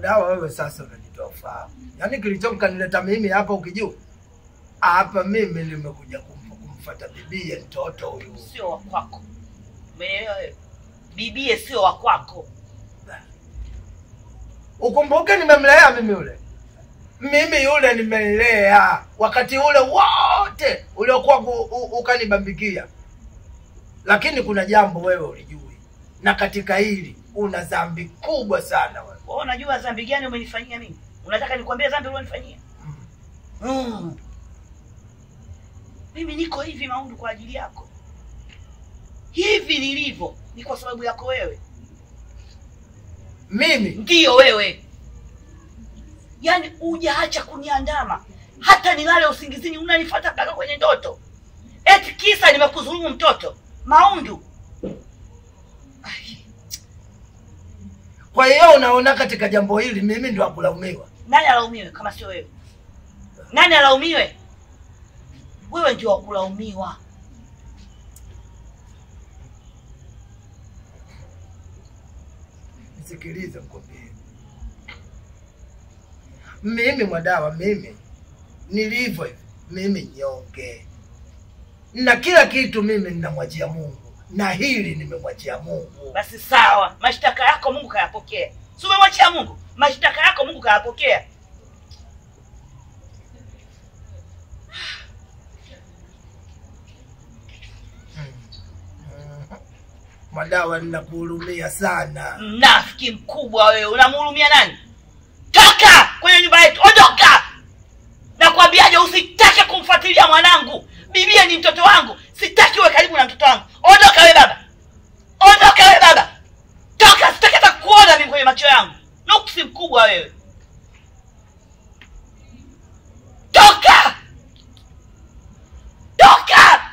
Madawa wewe sasa unanitoa fahamu. Yaani kilichomkanileta mimi hapa ukijua. Hapa mimi nimekuja kumfuata bibie mtoto huyu. Sio wa kwako. Umeelewa wewe? Bibie sio wa kwako. Ukumbuke nimemlea mimi yule. Mimi yule nimelea. Wakati ule wote uliokuwa ukanibambikia. Lakini kuna jambo wewe ulijui. Na katika hili una dhambi kubwa sana wewe. Wewe unajua dhambi gani umenifanyia mimi? Unataka nikwambie dhambi ulionifanyia? Mimi niko hivi Maundu kwa ajili yako. Hivi nilivyo ni kwa sababu yako wewe. Mimi? Ndio wewe. Yaani hujaacha kuniandama. Hata nilale usingizini unanifuata mpaka kwenye ndoto. Eti kisa nimekudhulumu mtoto. Maundu. Kwa hiyo unaona katika jambo hili mimi ndio akulaumiwa. Nani alaumiwe kama sio wewe? Nani alaumiwe? Wewe ndio akulaumiwa. Nisikilize mkwambie. Mimi Madawa, mimi nilivyo hivi, mimi nyonge. Na kila kitu mimi ninamwachia Mungu. Na hili nimemwachia Mungu. Basi sawa, mashtaka yako Mungu kayapokea. Si umemwachia Mungu? Mashtaka yako Mungu kayapokea. Madawa, ninakuhurumia sana. Mnafiki mkubwa wewe, unamhurumia nani? Toka kwenye nyumba yetu, ondoka! Nakwambiaje usitake kumfuatilia mwanangu. Bibia ni mtoto wangu. Sitaki uwe karibu na mtoto wangu. Ondoka wewe baba. Ondoka wewe baba. Toka, sitaki hata kuona mimi kwenye macho yangu. Nuksi mkubwa wewe. Toka! Toka!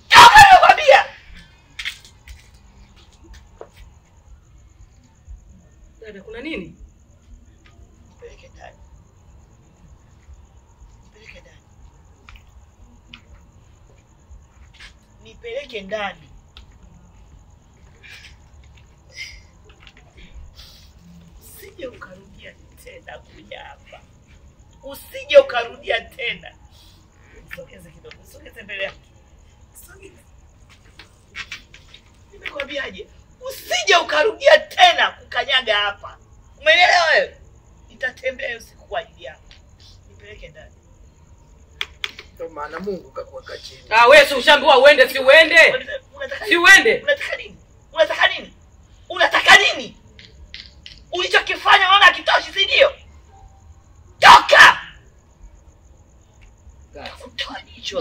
Toka nakwambia. Dada, kuna nini? Peleke ndani. Peleke ndani. Nipeleke ndani. Usije ukarudia tena kuja hapa. Usije ukarudia tena. Sogeza kidogo, sogeza mbele yako. Sogeza. Nimekwambiaje? Usije ukarudia tena kukanyaga hapa. Umeelewa wewe? Nitatembea usiku kwa ajili yako. Nipeleke ndani. Ndio maana Mungu kakuweka chini. Wewe si ushaambiwa uende, si uende? Si uende? Unataka nini? Unataka nini? Unataka nini? Ulichokifanya unaona hakitoshi, si ndio? Toka! Utoa jicho.